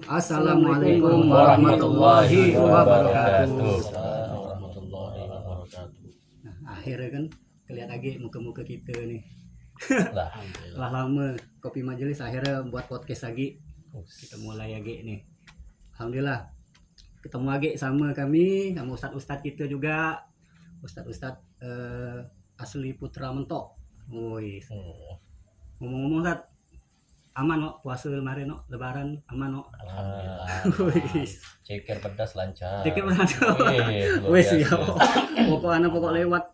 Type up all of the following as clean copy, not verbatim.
Assalamualaikum warahmatullahi wabarakatuh. Nah, akhirnya kan kelihatan lagi muka-muka kita nih. Lah lama kopi majelis akhirnya buat podcast lagi. Kita mulai lagi nih. Alhamdulillah ketemu lagi sama kami, sama ustadz-ustadz kita juga. Ustadz-ustadz asli Putra Mentok. Woi. Ngomong-ngomong Ustadz, aman no puasa kemarin no lebaran aman no. Alhamdulillah. Ceker pedas lancar. Ceker pedas. Wes ya. Pokok lewat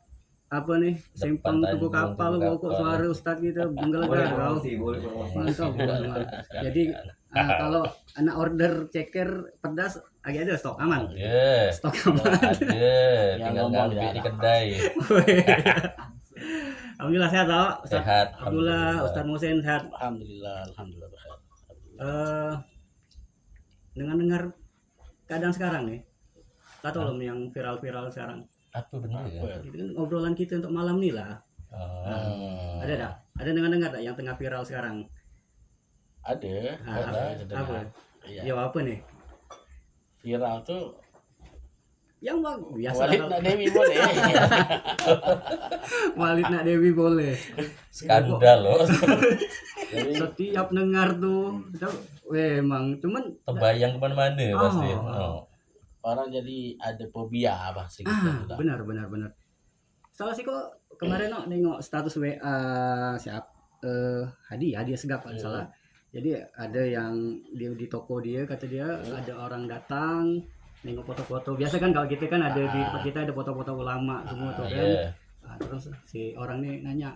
apa nih simpang tugu kapal pokok suara ustadz gitu menggelegar kau. Mantap. Jadi kalau anak order ceker pedas lagi ada stok aman. Stok aman. Tinggal ngambil di kedai. Alhamdulillah sehat tau. Sehat. Alhamdulillah Ustadz Muhsin sehat. Alhamdulillah Dengar keadaan sekarang nih, tahu loh yang viral sekarang. Apa benar ya? Itu kan obrolan kita untuk malam nih lah. Ada tak? Ada dengar tak yang tengah viral sekarang? Ada. Apa? Ya apa nih? Viral tuh yang biasa Walid nak Dewi boleh. Walid nak Dewi boleh. Skandal loh. Setiap dengar tuh, emang cuman terbayang kemana-mana pasti. Orang jadi ada fobia apa sih gitu. Benar. Salah sih kok kemarin nengok status WA Hadi Segap kan salah. Jadi ada yang di toko dia kata dia ada orang datang nengok foto-foto. Biasa kan kalau kita kan ada di tempat kita ada foto-foto ulama semua tuh kan. Terus si orang ini nanya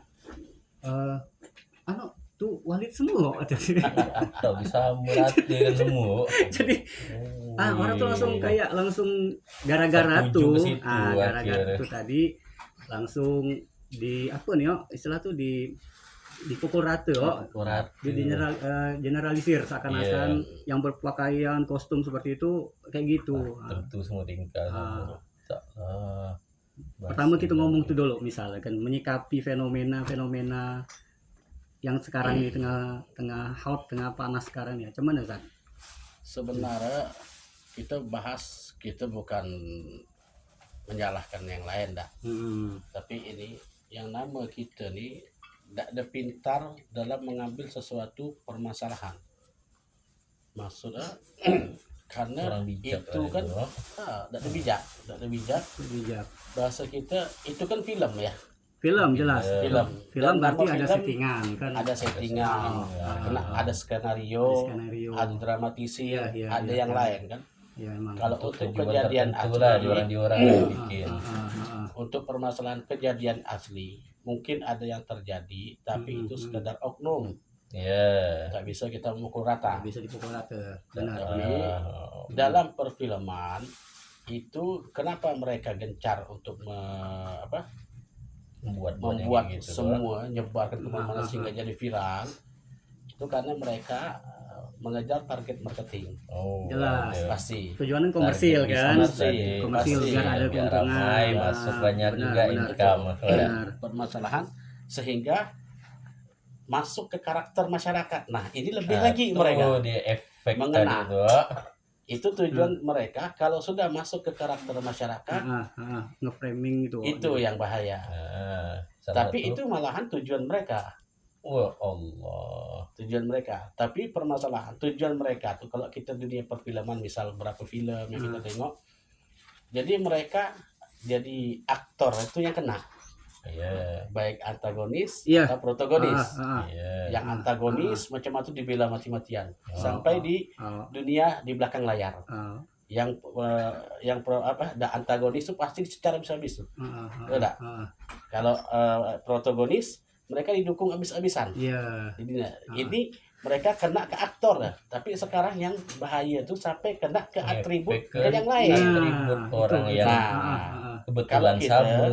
tuh Walid semua atau bisa merhatiin semua. Jadi orang tuh langsung gara-gara tuh gara-gara tuh tadi langsung di apa nih istilah tuh dipukul rata generalisir seakan-akan yang berpakaian kostum seperti itu kayak gitu. Tentu semua tingkah. Pertama kita ngomong tuh dulu misalnya kan menyikapi fenomena yang sekarang di tengah hot, tengah panas sekarang ya. Cuman ya kan sebenarnya kita bukan menyalahkan yang lain dah. Tapi ini yang nama kita nih tidak ada pintar dalam mengambil sesuatu permasalahan. Maksudnya karena itu kan tidak ada bijak. Bahasa kita itu kan film ya. Film jelas. Film berarti ada settingan kan. Ada settingan, ada skenario, ada dramatisir, ada yang lain kan. Ya, kalau untuk kejadian asli, orang bikin. Untuk permasalahan kejadian asli, mungkin ada yang terjadi, tapi itu sekedar oknum. Tak bisa kita memukul rata. Bisa dipukul rata. Benar. Dalam perfilman itu kenapa mereka gencar untuk membuat gitu, semua nyebarkan kemana-mana sehingga jadi viral? Itu karena mereka mengejar target marketing. Jelas. Pasti. Tujuannya komersil kan. Komersil biar ada keuntungan. Masuk banyak juga income. Permasalahan sehingga masuk ke karakter masyarakat. Nah, ini lebih lagi mereka. Dia efek mengena. Itu tujuan mereka kalau sudah masuk ke karakter masyarakat, nge-framing itu. Itu yang bahaya. Tapi itu malahan tujuan mereka. Allah. Tujuan mereka. Tapi permasalahan tujuan mereka tuh kalau kita dunia perfilman misal berapa film yang kita tengok. Jadi mereka jadi aktor itu yang kena. Baik antagonis atau protagonis. Yang antagonis macam-macam dibela mati-matian sampai di dunia di belakang layar. Yang antagonis itu pasti secara habis-habis tuh. Kalau protagonis mereka didukung habis-habisan. Jadi ini mereka kena ke aktor tapi sekarang yang bahaya itu sampai kena ke atribut ke yang lain. Orang yang kebetulan sama.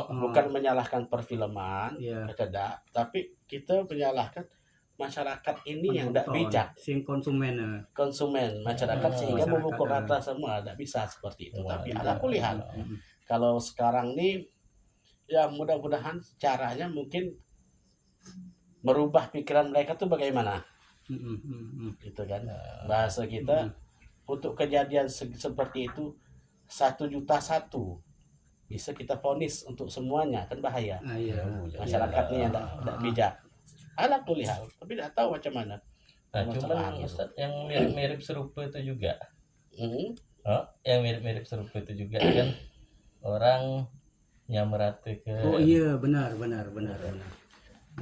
Bukan menyalahkan perfilman, tidak, tapi kita menyalahkan masyarakat ini yang tidak bijak. Konsumen masyarakat sehingga memukul rata semua, tidak bisa seperti itu. Tapi aku lihat kalau sekarang ini ya mudah-mudahan caranya mungkin merubah pikiran mereka tuh bagaimana. Gitu kan. Bahasa kita untuk kejadian seperti itu 1.000.000 bisa kita vonis untuk semuanya, kan bahaya. Iya. Masyarakatnya yang tidak bijak. Ala kuliah, tapi tidak tahu macam mana. Nah, cuman Ustaz yang mirip-mirip serupa itu juga. Yang mirip-mirip serupa itu juga kan orang nyamaratakan. Oh iya, benar.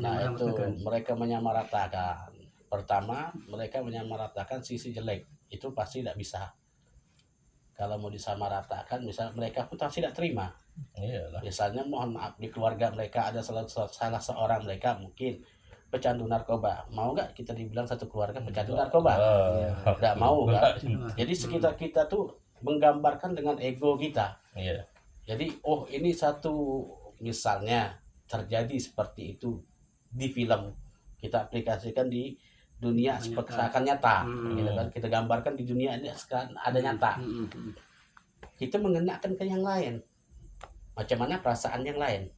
Nah, itu mereka menyamaratakan. Pertama, mereka menyamaratakan sisi jelek. Itu pasti tidak bisa. Kalau mau disamaratakan, misal mereka pun pasti tidak terima. Iyalah. Misalnya mohon maaf di keluarga mereka ada salah seorang mereka mungkin pecandu narkoba. Mau nggak kita dibilang satu keluarga pecandu narkoba? Nggak mau kan? Jadi sekitar kita tuh menggambarkan dengan ego kita. Iya. Jadi ini satu misalnya terjadi seperti itu di film, kita aplikasikan di dunia seperti seakan nyata, gitu kan? Kita gambarkan di dunia ini sekarang ada nyata. Kita mengenakan ke yang lain. Macam mana perasaan yang lain?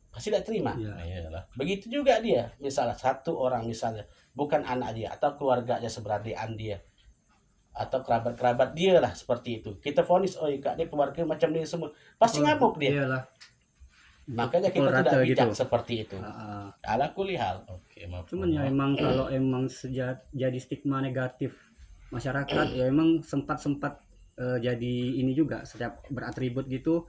Pasti tidak terima. Iyalah. Begitu juga dia, misalnya satu orang misalnya bukan anak dia atau keluarganya seberadian dia atau kerabat dia lah seperti itu. Kita vonis kak dia keluarga macam ini semua. Pasti ngamuk dia. Iyalah. Makanya kita tidak bijak seperti itu. Ala kulihal. Oke, maaf. Cuman ya emang kalau emang jadi stigma negatif masyarakat ya emang sempat jadi ini juga setiap beratribut gitu.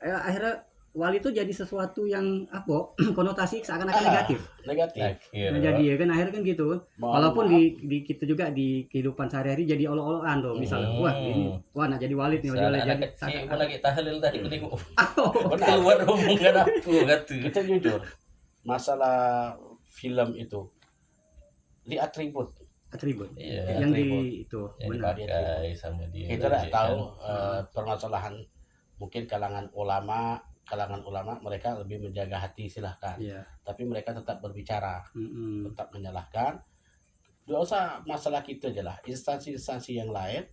Akhirnya wali itu jadi sesuatu yang konotasi seakan-akan negatif. Nah, jadi ya kan akhirnya kan gitu. Walaupun di kita juga di kehidupan sehari-hari jadi olok-olokan tuh misalnya nah jadi wali nih jadi saya lagi tahlil tadi kuning. Keluar omongan aku gitu. Kita jujur masalah film itu di atribut yang di itu benar dipakai sama dia. Kita tidak tahu permasalahan mungkin kalangan ulama mereka lebih menjaga hati silahkan. Tapi mereka tetap berbicara, tetap menyalahkan. Tidak usah masalah kita aja lah. Instansi-instansi yang lain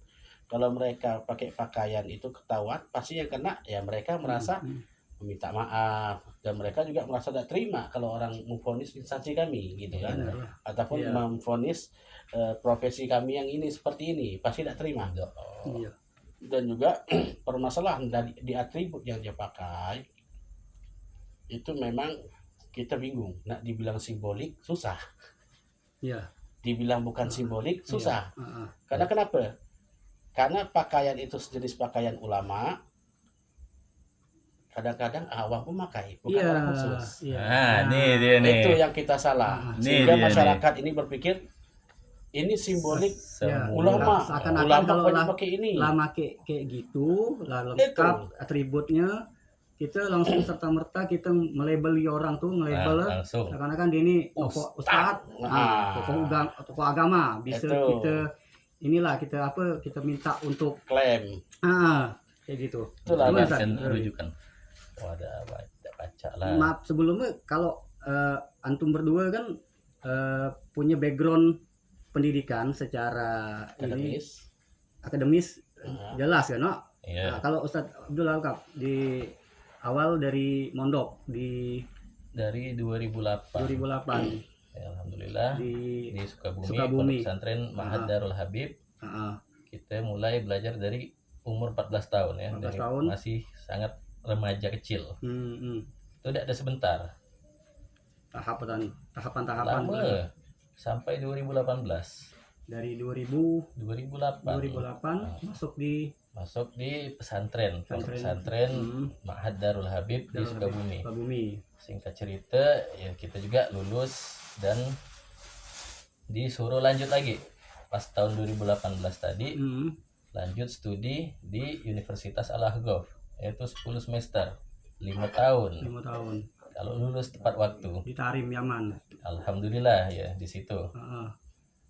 kalau mereka pakai pakaian itu ketahuan, pasti yang kena ya mereka merasa meminta maaf dan mereka juga merasa tidak terima kalau orang memvonis instansi kami gitu kan, ataupun memvonis profesi kami yang ini seperti ini pasti tidak terima. Dan juga permasalahan di atribut yang dia pakai itu memang kita bingung. Nak dibilang simbolik susah. Dibilang bukan simbolik susah. Karena kenapa? Karena pakaian itu sejenis pakaian ulama. Kadang-kadang awam memakai, bukan orang khusus. Nih dia nih. Itu yang kita salah. Sehingga masyarakat ini berpikir ini simbolik ulama. Seakan-akan kalau pakai ini. Lama kayak gitu, lengkap atributnya, kita langsung serta-merta kita melabeli orang tuh, seakan-akan dia ini tokoh ustadz, tokoh agama, bisa kita kita minta untuk klaim. Kayak gitu. Itulah rujukan. Ada baca lah. Maaf sebelumnya kalau antum berdua kan punya background pendidikan secara akademis jelas kan, no? Nah, kalau Ustadz Abdul Alkaf di awal dari mondok dari 2008. Ya, alhamdulillah di Sukabumi pesantren Ma'had Darul Habib. Kita mulai belajar dari umur 14 tahun ya, masih sangat remaja kecil. Itu tidak ada sebentar. Tahapan lama sampai 2018. Dari 2008 masuk di pesantren Ma'had Darul Habib di Sukabumi. Singkat cerita ya kita juga lulus dan disuruh lanjut lagi pas tahun 2018 tadi. Lanjut studi di Universitas Al-Ahqaf, yaitu 10 semester 5 tahun. Kalau lulus tepat waktu di Tarim Yaman, alhamdulillah ya di situ.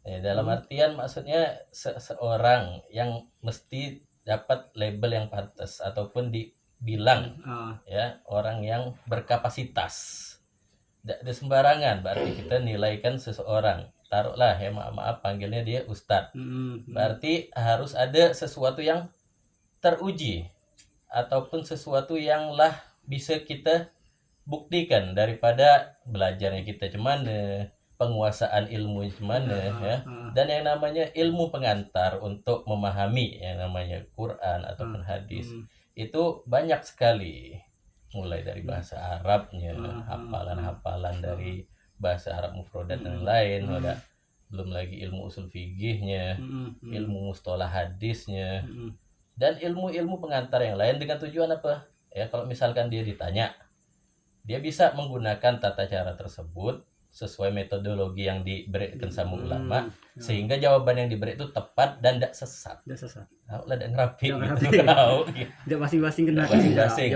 Ya, dalam artian maksudnya seorang yang mesti dapat label yang pantas ataupun dibilang ya orang yang berkapasitas. Tidak ada sembarangan berarti kita nilaikan seseorang. Taruhlah ya maaf panggilnya dia ustadz. Berarti harus ada sesuatu yang teruji ataupun sesuatu yang bisa kita buktikan daripada belajarnya kita cuman penguasaan ilmu gimana ya, dan yang namanya ilmu pengantar untuk memahami yang namanya Quran ataupun hadis itu banyak sekali, mulai dari bahasa Arabnya, hafalan-hafalan dari bahasa Arab mufradat dan lain, ada belum lagi ilmu usul fikihnya, ilmu mustalah hadisnya, dan ilmu-ilmu pengantar yang lain dengan tujuan apa? Ya kalau misalkan dia ditanya, dia bisa menggunakan tata cara tersebut sesuai metodologi yang diberikan sama ulama, sehingga jawaban yang diberi itu tepat dan tidak sesat. Tidak sesat. Tahu lah, dan rapi Tidak gitu. Tahu. Tidak masing-masing kena Masing-masing.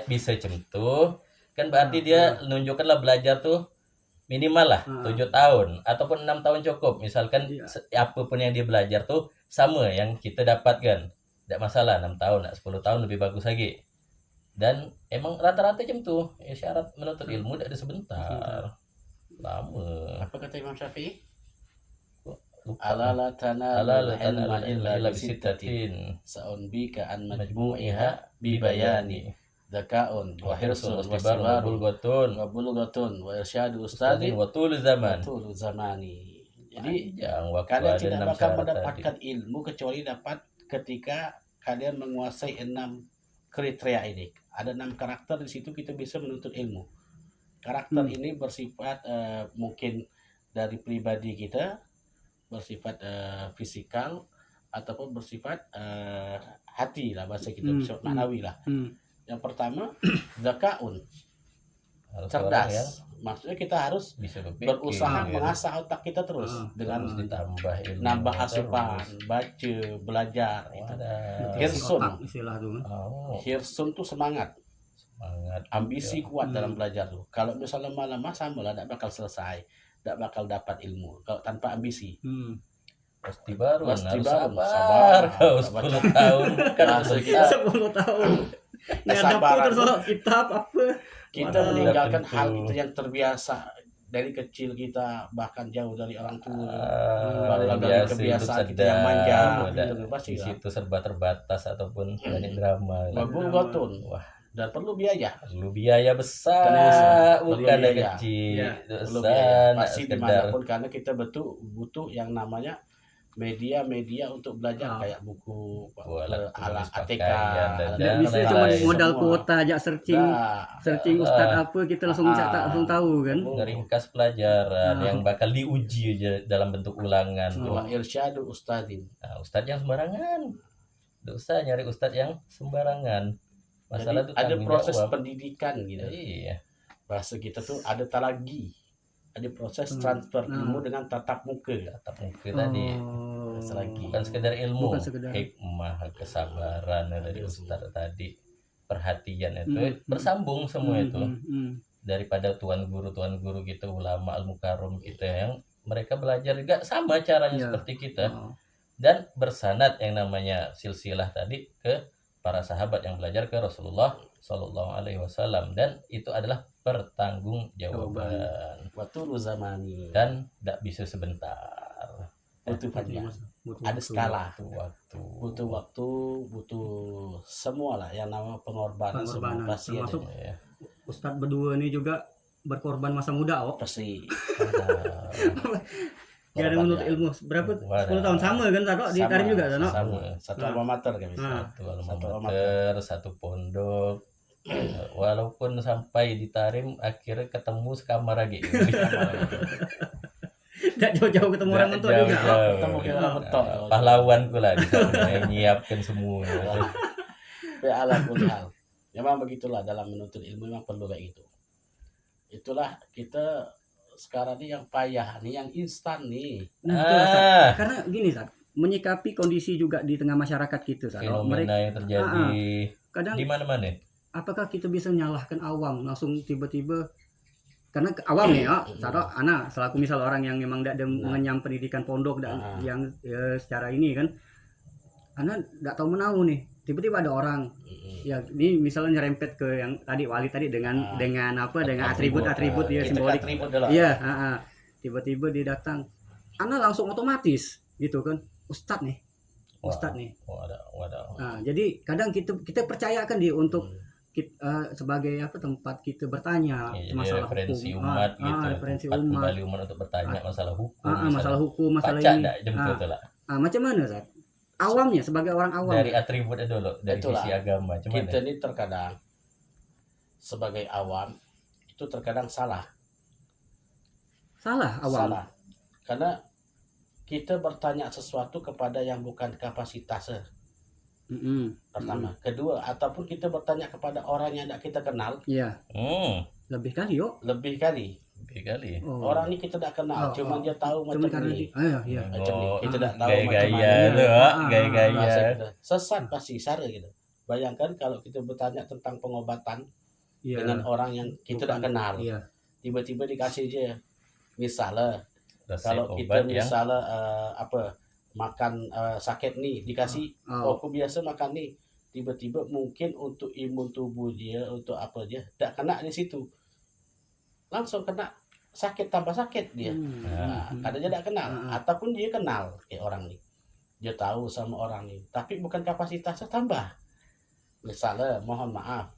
Bisa contoh kan berarti dia menunjukkanlah belajar tuh minimal lah 7 tahun ataupun 6 tahun cukup. Misalkan apapun yang dia belajar tuh sama yang kita dapatkan. Tidak masalah 6 tahun, 10 tahun lebih bagus lagi. Dan emang rata-rata jam tuh ya, syarat menuntut ilmu tidak ada sebentar, lama. Apa kata Imam Syafi'i? Ala la tanal ilma illa bisittatin sa'unbika an majmu'iha bibayani dzakaun wa hirsun wa istibarun wa bulghatun wa irsyadu ustadin wa tul zamani. Jadi kalian tidak bakal mendapatkan ilmu kecuali dapat ketika kalian menguasai 6 kriteria ini. Ada 6 karakter, di situ kita bisa menuntut ilmu. Karakter ini bersifat mungkin dari pribadi kita, bersifat fisikal, ataupun bersifat hati lah, bahasa kita bersifat maknawi lah. Yang pertama, zakaun, cerdas. Maksudnya kita harus bisa berusaha mengasah otak kita terus dengan ditambah ilmu, nambah asupan, baca, belajar. Hirsun, hirsun tuh semangat, ambisi kuat dalam belajar tuh. Kalau misalnya lama-lama sama lah, tidak bakal selesai, tidak bakal dapat ilmu kalau tanpa ambisi. Pasti baru sabar kau 10 tahun kan 10 tahun. Kesabaran terus kitab apa? Kita meninggalkan hal itu yang terbiasa dari kecil kita, bahkan jauh dari orang tua, dari kebiasaan kita yang manja, di situ serba terbatas ataupun banyak drama. Wah, dan perlu biaya besar, bukan biaya kecil. Perlu biaya pasti dimanapun, karena kita butuh yang namanya media untuk belajar, kayak buku, alat ATK. Bisa cuma modal kuota aja searching ustadz apa, kita langsung langsung tahu kan. Ngeringkas pelajaran yang bakal diuji aja dalam bentuk ulangan. Wa irsyadu ustadin. Ustadz yang sembarangan. Nggak usah nyari ustadz yang sembarangan. Masalah Jadi itu ada proses pendidikan gitu. Iya. Bahasa kita tuh ada talagi. Ada proses transfer ilmu dengan tatap muka tadi. Bukan sekedar ilmu, hikmah, kesabaran dari ustaz tadi, perhatian itu bersambung semua itu. Daripada tuan guru kita, ulama al-mukarram kita yang mereka belajar juga sama caranya seperti kita, dan bersanad yang namanya silsilah tadi ke para sahabat yang belajar ke Rasulullah Shallallahu Alaihi Wasallam, dan itu adalah pertanggungjawaban. Waktu zamani, dan tidak bisa sebentar, butuh panjang, ada skala, butuh waktu, butuh semua lah yang namanya pengorbanan semua pasti ada. Ustadz berdua ini juga berkorban masa muda, pasti. Gak ada menuntut ilmu berapa? 10 tahun sama kan Tado di Tarim juga Tado? Sama. Satu alma mater kan bisa. Satu alma mater, satu pondok. Walaupun sampai di Tarim akhirnya ketemu sekamar lagi. Tidak jauh-jauh ketemu orang tua juga. Ketemu orang betok. Pahlawanku lah yang nyiapkan semua. Ya ala kulli hal. Memang begitulah dalam menuntut ilmu, memang perlu kayak gitu. Itulah kita sekarang ini yang payah nih, yang instan nih. Karena gini Sat, menyikapi kondisi juga di tengah masyarakat kita Sat. Fenomena yang terjadi kadang di mana-mana. Apakah kita bisa menyalahkan awam langsung tiba-tiba, karena awam nih ya, Sat, anak selaku misal orang yang memang tidak ada mengenyam pendidikan pondok dan yang secara ini kan, anak tidak tahu menahu nih, tiba-tiba ada orang ya ini misalnya nyerempet ke yang tadi wali tadi dengan apa, dengan atribut dia simbolik, iya, tiba-tiba dia datang, anak langsung otomatis gitu kan, ustadz nih. Nah, jadi kadang kita percayakan dia untuk sebagai tempat kita bertanya masalah referensi hukum. umat gitu. Referensi Tempat umat. kembali umat untuk bertanya masalah hukum. Masalah hukum, masalah baca ini. dak jemput lah. Macam mana, Zat? Awamnya sebagai orang awam. Dari atributnya dulu, dari Itulah. sisi agama. Cuman Kita ini terkadang sebagai awam itu terkadang salah. Salah awam. Salah. Karena kita bertanya sesuatu kepada yang bukan kapasitasnya. Pertama, kedua, ataupun kita bertanya kepada orang yang tidak kita kenal. Iya. Lebih kali yuk. Lebih kali. Orang ini kita tidak kenal, cuma dia tahu macam ini. Macam ini. Kita tidak tahu gaya-gaya. Sesat pasti sara gitu. Bayangkan kalau kita bertanya tentang pengobatan dengan orang yang kita tidak kenal. Tiba-tiba dikasih aja. Misalnya kalau kita misalnya makan sakit nih dikasih aku biasa makan nih, tiba-tiba mungkin untuk imun tubuh dia, untuk apa dia tidak kena di situ, langsung kena sakit tambah sakit dia. Kadang dia tidak kenal ataupun dia kenal orang nih, dia tahu sama orang nih tapi bukan kapasitasnya tambah. Misalnya mohon maaf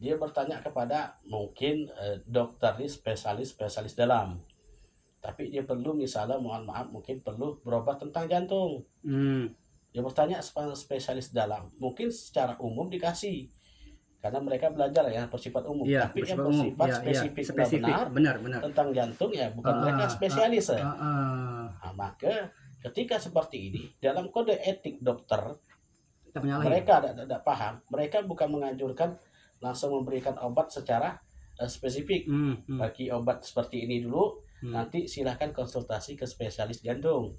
dia bertanya kepada mungkin dokter nih spesialis dalam, tapi dia perlu misalnya mohon maaf mungkin perlu berobat tentang jantung. Dia bertanya spesialis dalam, mungkin secara umum dikasih karena mereka belajar ya bersifat umum, tapi yang bersifat spesifik benar tentang jantung ya bukan mereka spesialis ya. Maka ketika seperti ini dalam kode etik dokter mereka tidak paham, mereka bukan menganjurkan langsung memberikan obat secara spesifik. Bagi obat seperti ini dulu, nanti silahkan konsultasi ke spesialis jantung.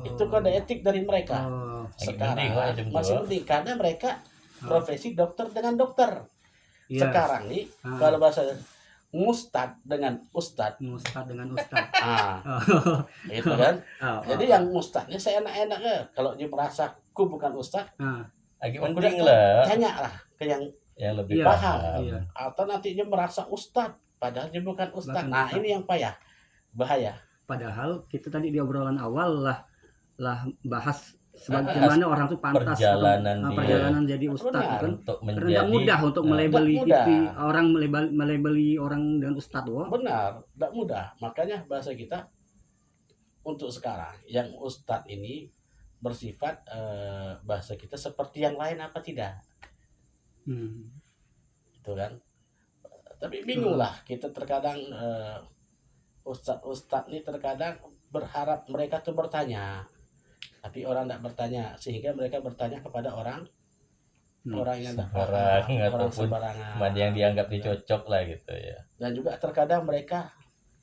Itu kode etik dari mereka. Sekarang masih penting karena mereka profesi dokter dengan dokter. Sekarang nih kalau bahasa mustad dengan ustad. Itu kan. Jadi yang mustadnya saya enak-enak kalau dia merasa ku bukan ustad. Lagi penting lah. Tanya lah ke yang lebih paham. Atau nanti dia merasa ustad padahal dia bukan ustad. Nah, ini yang bahaya. Padahal kita tadi di obrolan awal lah bahas bagaimana orang tuh pantas perjalanan jadi ustadz kan, karena mudah untuk melabeli orang melabeli orang dengan ustadz. Benar, tidak mudah. Makanya bahasa kita untuk sekarang yang ustadz ini bersifat bahasa kita seperti yang lain apa tidak, itu kan. Tapi bingung lah kita terkadang ustadz ini terkadang berharap mereka tuh bertanya. Tapi orang tidak bertanya, sehingga mereka bertanya kepada orang yang tidak paham, orang sembarangan, yang dianggap dicocok lah gitu ya. Dan juga terkadang mereka,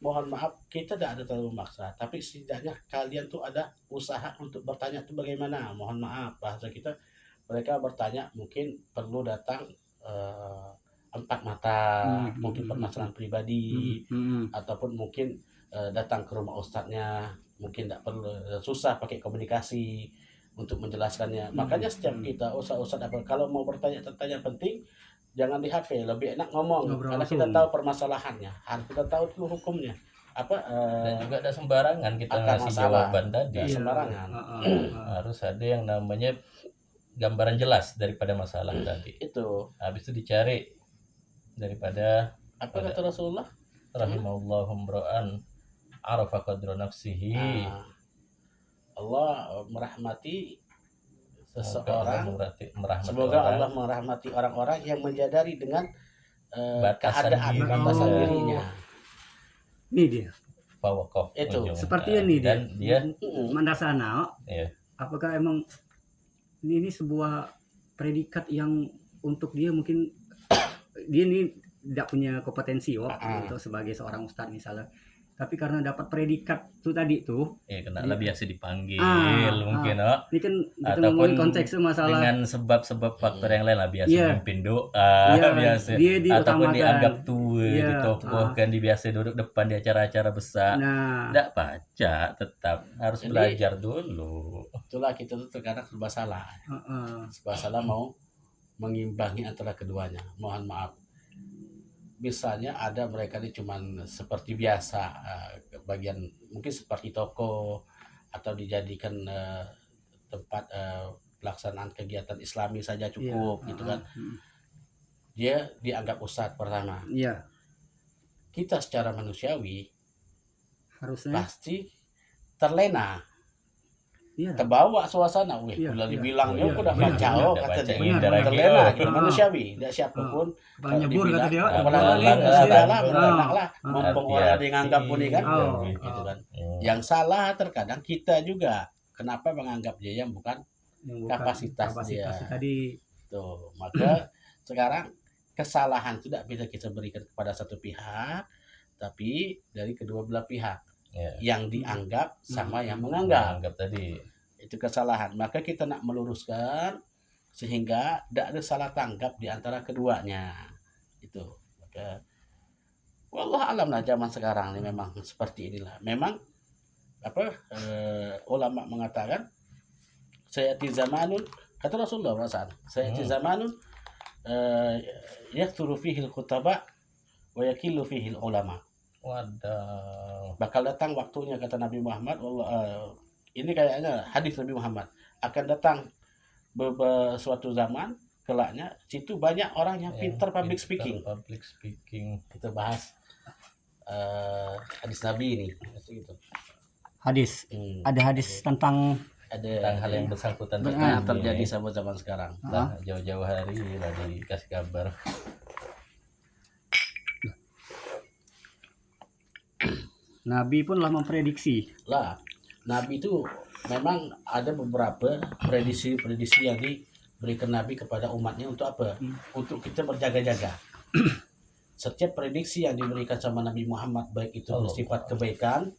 mohon maaf, kita tidak ada terlalu memaksa, tapi setidaknya kalian tuh ada usaha untuk bertanya tuh bagaimana. Mohon maaf, bahasa kita, mereka bertanya mungkin perlu datang 4 mata, mungkin permasalahan pribadi, ataupun mungkin datang ke rumah ustadznya. Mungkin tidak perlu susah pakai komunikasi untuk menjelaskannya. Makanya setiap kita ustaz apa kalau mau bertanya penting jangan di HP, lebih enak ngomong karena kita tahu permasalahannya, harus kita tahu dulu hukumnya dan juga ada sembarangan kita ngasih jawaban tadi. Sembarangan. Harus ada yang namanya gambaran jelas daripada masalah tadi. Itu. Habis itu dicari daripada apa kata Rasulullah? Rahimahullahu imra'an arafa qadra nafsihi. Allah merahmati seseorang. Semoga Allah merahmati orang-orang yang menyadari dengan keadaan batasan dirinya. Ini dia. Fawaqaf. Itu. Seperti ini dan dia. Mandasana. Apakah emang ini sebuah predikat yang untuk dia mungkin dia ini tidak punya kompetensi untuk sebagai seorang ustadz misalnya. Tapi karena dapat predikat tuh tadi tuh kena lah biasa dipanggil mungkin ini kan kita ngomongin konteks masalah dengan sebab-sebab faktor yang lain lah, biasa mimpin doa biasa dia ataupun dianggap tua ditokohkan, biasa duduk depan di acara-acara besar. Tidak baca, tetap harus belajar dulu. Itulah kita tuh terkadang serba salah. Serba salah mau mengimbangi antara keduanya. Mohon maaf. Misalnya ada mereka ini cuman seperti biasa, bagian mungkin seperti toko atau dijadikan tempat pelaksanaan kegiatan Islami saja cukup gitu kan. dia dianggap ustadz pertama. Iya. Kita secara manusiawi Harusnya pasti terlena, iya. terbawa suasana. Wih, Iya, udah iya. dibilangnya Iya, udah benar, kacau benar. kata dia. Benar, benar. Terlena gitu, Ah. manusiawi. Tidak siapapun Kepala nyebur kata dia. merenak lah, mumpung orang dianggap pun kan, Oh. gitu kan. Yang salah terkadang kita juga. Kenapa menganggap dia yang bukan kapasitas dia. Tadi. Tuh, maka sekarang kesalahan tidak bisa kita berikan kepada satu pihak, tapi dari kedua belah pihak. Yang dianggap sama yang menganggap tadi itu kesalahan. Maka kita nak meluruskan sehingga tidak ada salah tanggap di antara keduanya. Itu. Maka wallah alam lah zaman sekarang ini memang seperti inilah. Memang ulama mengatakan sayati zamanun, kata Rasulullah SAW, sayati zamanun yakthuru fihi al-khutaba wa yakillu fihi al-ulama. Waduh. Bakal datang waktunya, kata Nabi Muhammad, ini kayaknya hadis Nabi Muhammad, akan datang suatu zaman kelaknya situ banyak orang yang pintar public speaking. Kita bahas hadis Nabi ini gitu. Hadis. Ada hadis tentang hal yang bersangkutan yang terjadi sama zaman sekarang. Nah, jauh-jauh hari lah dikasih kabar. Nabi pun lah memprediksi. Lah, Nabi itu memang ada beberapa prediksi yang diberikan Nabi kepada umatnya untuk apa? Untuk kita berjaga-jaga. Setiap prediksi yang diberikan sama Nabi Muhammad, baik itu bersifat kebaikan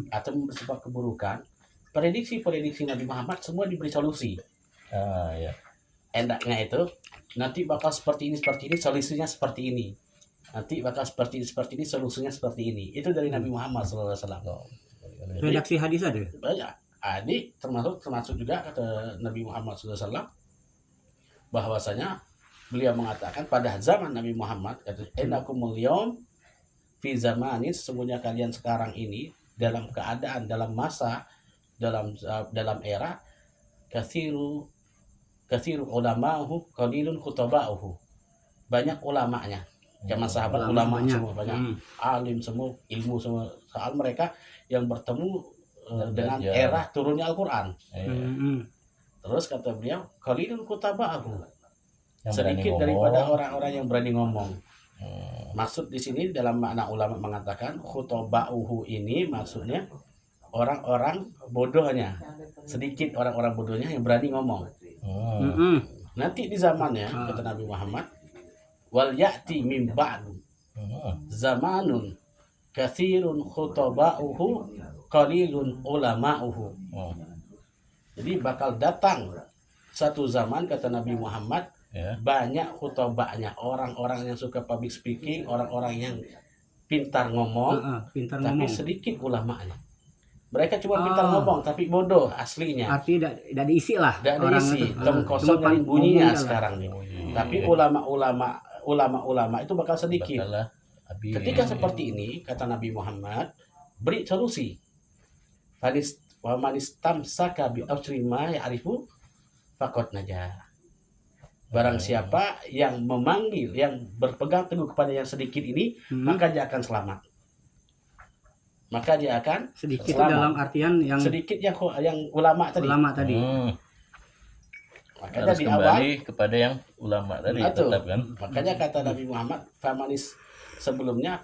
atau bersifat keburukan, prediksi Nabi Muhammad semua diberi solusi. Ya. Endaknya itu nanti bakal seperti ini, solusinya seperti ini. Nanti bakal seperti ini, solusinya seperti ini. Itu dari Nabi Muhammad SAW. Redaksi hadis ada? Banyak. Adik termasuk juga kata Nabi Muhammad SAW bahwasanya beliau mengatakan pada zaman Nabi Muhammad, kata innakumul yaum fi zamanin, sesungguhnya kalian sekarang ini dalam keadaan, dalam masa, dalam era kathiru ulama'uhu qalilun khutaba'uhu. Banyak ulamanya. Zaman sahabat ulama semua banyak, alim semua, ilmu semua. Soal mereka yang bertemu dengan era turunnya Al-Qur'an. Terus kata beliau qalilun khutaba'uhu. Sedikit daripada orang-orang yang berani ngomong. Maksud di sini dalam makna ulama mengatakan khutaba'uhu ini maksudnya orang-orang bodohnya. Sedikit orang-orang bodohnya yang berani ngomong. Nanti di zamannya kata Nabi Muhammad, wal ya'ti min ba'du zamanun katsirun khutaba'uhu qalilun ulama'uhu. Jadi bakal datang satu zaman, kata Nabi Muhammad, banyak khutbahnya, orang-orang yang suka public speaking, orang-orang yang pintar ngomong, tapi sedikit ulamanya. Mereka cuma pintar ngomong, tapi bodoh aslinya. Artinya tidak diisi lah. Tidak diisi, tong kosong dari bunyinya sekarang nih. Tapi ulama itu bakal sedikit. Ketika seperti ini, kata Nabi Muhammad, beri solusi. Wa manistamsaka bi usri ma ya'rifu faqad najah. Barang siapa yang memanggil, yang berpegang teguh kepada yang sedikit ini, maka dia akan selamat. Maka dia akan sedikit selamat. Dalam artian yang sedikit yang ulama tadi. Makanya harus di kembali awal kepada yang ulama tadi tetap kan. Makanya kata Nabi Muhammad, famanis sebelumnya,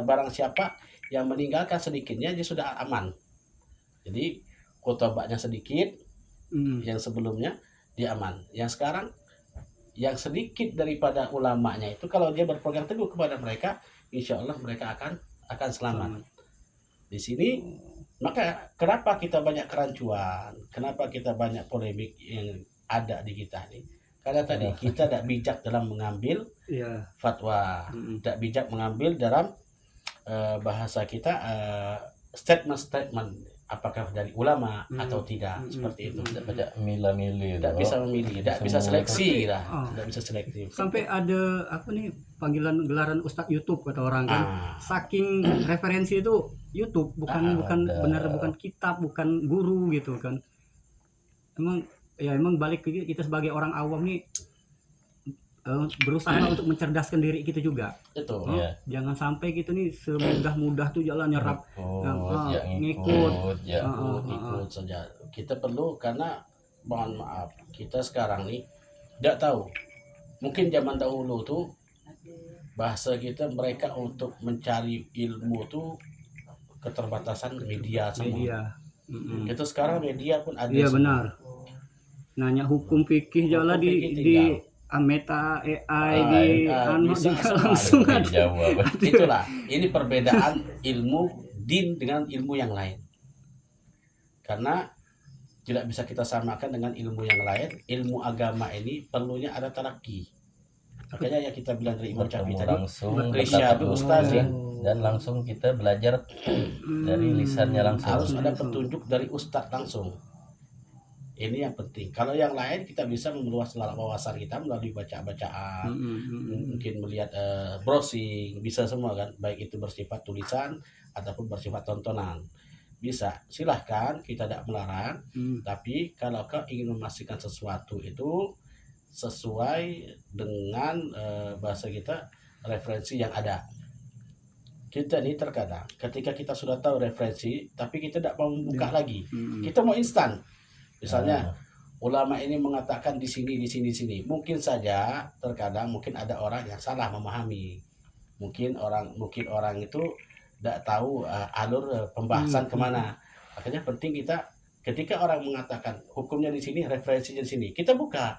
barang siapa yang meninggalkan sedikitnya dia sudah aman. Jadi khutbahnya sedikit, yang sebelumnya dia aman. Yang sekarang yang sedikit daripada ulamanya itu kalau dia berpegang teguh kepada mereka, insya Allah mereka akan selamat. Di sini maka kenapa kita banyak kerancuan, kenapa kita banyak polemik yang ada di kita ini? Karena tadi kita tidak bijak dalam mengambil fatwa, tidak bijak mengambil dalam bahasa kita statement apakah dari ulama atau tidak, seperti itu. Tidak milih-milih, tidak bisa memilih, tidak bisa seleksi lah, tidak bisa selektif. Sampai ada panggilan gelaran Ustadz YouTube kata orang kan, saking referensi itu YouTube, bukan kitab, bukan guru gitu kan. Emang balik ke kita sebagai orang awam nih, berusaha untuk mencerdaskan diri kita juga. Itu. Jangan sampai gitu nih semudah-mudah tuh jalan nyerap, ngikut saja. Kita perlu, karena mohon maaf, kita sekarang nih tidak tahu. Mungkin zaman dahulu tuh bahasa kita, mereka untuk mencari ilmu tuh keterbatasan media semua. Itu sekarang media pun ada. Iya benar. Nanya hukum fikih jalan di Meta AI bisa langsung jawab. Itulah, ini perbedaan ilmu din dengan ilmu yang lain. Karena tidak bisa kita samakan dengan ilmu yang lain. Ilmu agama ini perlunya ada talaki. Makanya ya kita bilang dari Imam Syafi'i tadi, langsung dan langsung kita belajar dari lisannya langsung. Harus ada petunjuk dari ustadz langsung. Ini yang penting. Kalau yang lain kita bisa meluas wawasan kita melalui bacaan, mungkin melihat browsing, bisa semua kan, baik itu bersifat tulisan ataupun bersifat tontonan. Bisa, silahkan, kita tidak melarang. Tapi kalau kau ingin memastikan sesuatu itu sesuai dengan bahasa kita, referensi yang ada. Kita nih terkadang ketika kita sudah tahu referensi, tapi kita tidak mau membuka lagi. Kita mau instan. Misalnya ulama ini mengatakan di sini. Mungkin saja terkadang mungkin ada orang yang salah memahami. Mungkin orang itu tidak tahu alur pembahasan kemana. Makanya penting kita, ketika orang mengatakan hukumnya di sini, referensinya di sini, kita buka.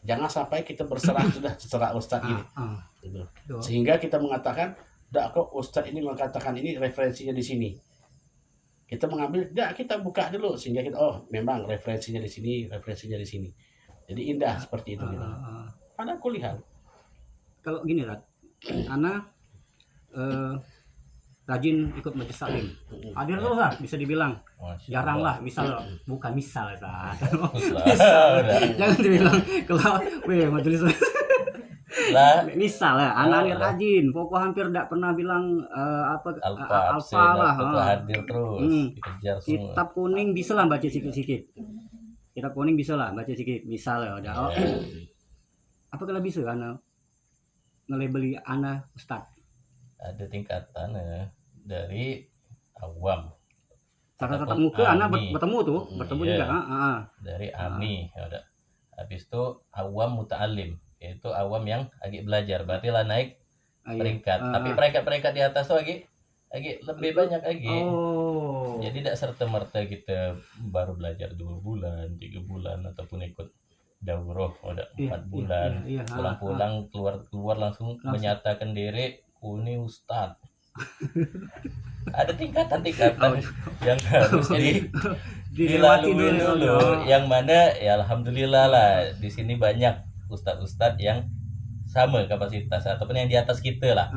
Jangan sampai kita berserah sudah terserah ustadz ini. Gitu. Sehingga kita mengatakan, tidak kok ustadz ini mengatakan ini referensinya di sini. Kita mengambil, tidak, kita buka dulu sehingga kita, oh memang referensinya di sini. Jadi indah seperti itu. Gitu. Pada kuliah. Kalau gini Rat, Ana rajin ikut majelis taklim. Hadir terus lah, bisa dibilang. Jarang lah, bukan misal Rat. Jangan dibilang kalau majelis lah, misal ya, anak rajin, pokok hampir tidak pernah bilang alfa lah, hadir terus, dikejar semua. Kitab kuning bisa lah baca sikit-sikit. Misal ya, udah. Apa kalau bisa karena ngelabeli anak ustad? Ada tingkatan dari awam. Cara tatap muka anak bertemu juga. Dari ami, ya udah. Habis itu awam muta'alim, yaitu awam yang lagi belajar, berarti lah naik peringkat. Tapi peringkat di atas tuh lagi lebih banyak lagi. Jadi tidak serta merta kita baru belajar 2 bulan, 3 bulan ataupun ikut daurah udah 4 bulan, pulang-pulang keluar langsung menyatakan diri ini ustad. Ada tingkatan yang harus dilalui dulu. Yang mana ya alhamdulillah lah di sini banyak ustad-ustad yang sama kapasitas ataupun yang di atas kita lah.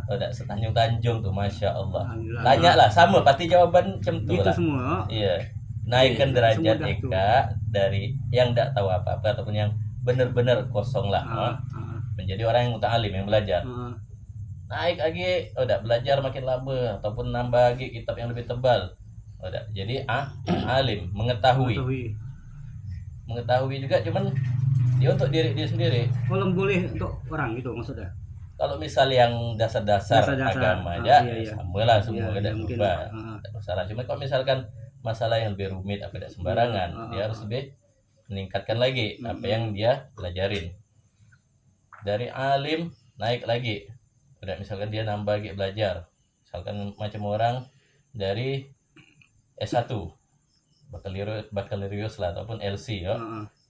Udah setanjung-tanjung tuh, masya Allah. Tanya lah sama pasti jawaban cemtu lah. Iya, naikkan derajat Eka dari yang tidak tahu apa-apa ataupun yang benar-benar kosong lah, menjadi orang yang muta'alim, yang belajar. Naik lagi, udah belajar makin lama ataupun nambah lagi kitab yang lebih tebal, udah jadi alim, mengetahui juga, cuman dia untuk diri dia sendiri. Belum boleh untuk orang gitu maksudnya. Kalau misal yang dasar-dasar agama aja, sama lah semua, tidak berubah, tidak masalah. Cuma kalau misalkan masalah yang lebih rumit, apa tidak sembarangan, dia harus lebih meningkatkan lagi apa yang dia pelajarin. Dari alim naik lagi. Udah misalkan dia nambah lagi belajar, misalkan macam orang dari S1 bakalorius lah ataupun LC ya,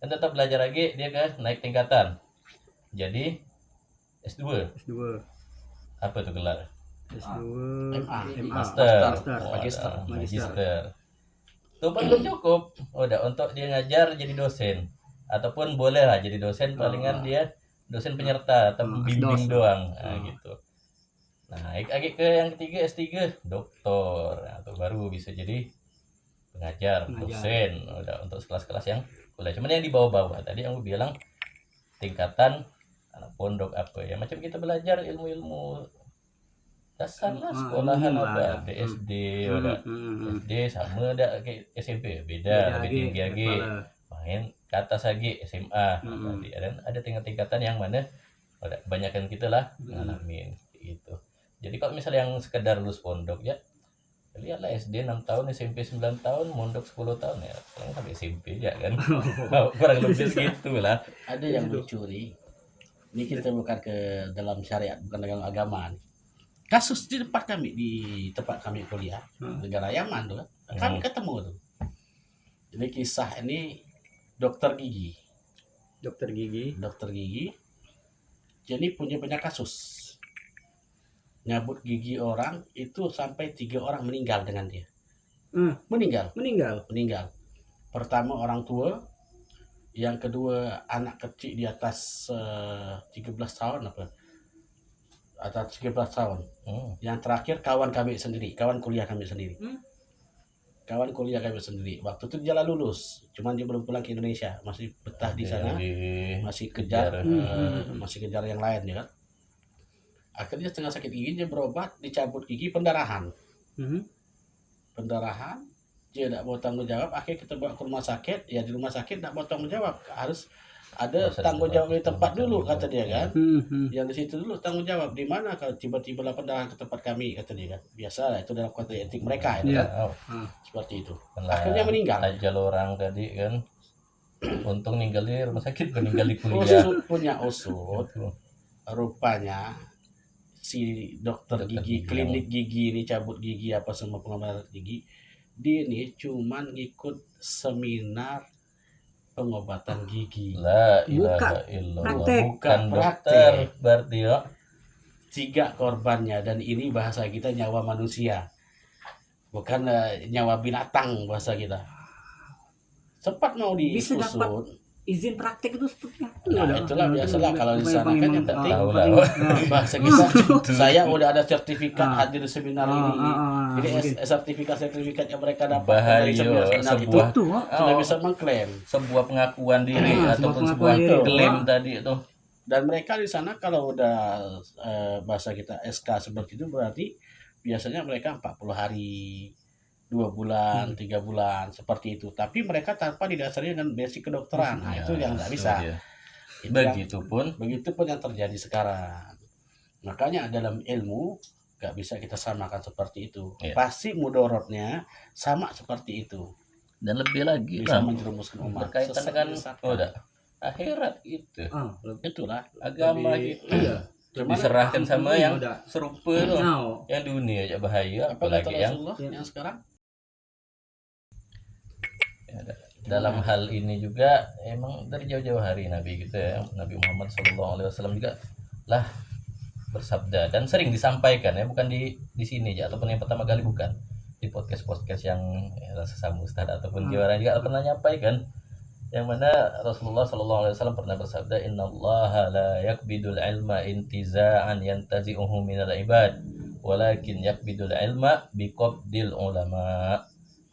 kan tetap belajar lagi, dia kan naik tingkatan jadi S2. Apa tuh gelar? S2 Master. Itu pun belum cukup, udah untuk dia ngajar jadi dosen ataupun boleh lah jadi dosen, palingan dia dosen penyerta atau pembimbing doang, gitu. Naik lagi ke yang ketiga S3 doktor, atau baru bisa jadi pengajar, dosen, udah untuk kelas-kelas yang boleh. Cuman yang di bawah-bawah tadi yang gue bilang tingkatan anak pondok apa ya, macam kita belajar ilmu-ilmu dasar lah, sekolahan apa SD, udah SD sama ada kayak SMP beda, lebih tinggi lagi. main ke atas lagi SMA. Tadi ada tingkat-tingkatan yang mana kebanyakan kita lah ngalamin gitu. Jadi kalau misalnya yang sekedar lulus pondok ya lihatlah SD 6 tahun, SMP 9 tahun, mondok 10 tahun ya paling sampai SMP ya kan. Kurang lebih segitu lah. Ada yang lucu nih. Ini kita bukan ke dalam syariat, bukan dalam agama nih. Kasus di tempat kami kuliah, negara Yaman tuh kan. Kami ketemu tuh. Jadi kisah ini dokter gigi. Dokter gigi. Jadi punya banyak kasus. Nyabut gigi orang itu sampai 3 orang meninggal dengan dia. Meninggal. Pertama orang tua, yang kedua anak kecil di atas 13 tahun apa? Atas 13 tahun. Yang terakhir kawan kuliah kami sendiri. Waktu itu dia lah lulus, cuman dia belum pulang ke Indonesia, masih betah di sana, masih kejar yang lain ya kan. Akhirnya setengah sakit gigi dia berobat, dicabut gigi, pendarahan. Dia tidak mau tanggung jawab, akhirnya kita bawa ke rumah sakit. Ya di rumah sakit tidak mau tanggung jawab, harus ada tanggung jawab di tempat dulu kata dia kan. Yang di situ dulu tanggung jawab. Di mana kalau tiba-tiba lah pendarahan ke tempat kami kata dia kan. Biasa lah itu dalam kode etik mereka ya. Seperti itu. Akhirnya meninggal. Ajal orang tadi kan. Untung ninggal di rumah sakit, meninggal di kuliah. Punya usut. Rupanya si dokter gigi, klinik gigi ini cabut gigi apa semua pengobatan gigi, dia ini cuman ngikut seminar pengobatan gigi. Bukan dokter berarti ya. 3 korbannya, dan ini bahasa kita nyawa manusia, bukan nyawa binatang bahasa kita. Sempat mau diusut. Izin praktek itu seperti apa? Nah, itulah biasalah kalau di sana kan yang penting bahasa kita. Saya udah ada sertifikat hadir seminar ini. Jadi sertifikat yang mereka dapat dari seminar itu sudah bisa mengklaim sebuah pengakuan diri ataupun sebuah klaim tadi itu. Dan mereka di sana kalau udah bahasa kita SK seperti itu berarti biasanya mereka 40 hari. 2 bulan, 3 bulan seperti itu. Tapi mereka tanpa didasari dengan basic kedokteran. Nah, itu yang nggak bisa. Begitupun yang terjadi sekarang. Makanya dalam ilmu nggak bisa kita samakan seperti itu. Pasti mudorotnya sama seperti itu. Dan lebih lagi bisa menjerumuskan umat berkaitan dengan akhirat itu. Itulah agama gitu. Diserahkan sama yang serupa tuh. Yang dunia aja bahaya, apalagi yang sekarang. Dalam hal ini juga emang dari jauh-jauh hari Nabi gitu ya, Nabi Muhammad SAW juga lah bersabda dan sering disampaikan ya, bukan di sini aja ataupun yang pertama kali, bukan di podcast yang sesama ustaz ataupun gimana juga pernah nyampaikan, yang mana Rasulullah SAW pernah bersabda, innallaha la yakbidul ilma intiza'an yantazi'uhu minal ibad walakin yakbidul ilma biqabdil ulama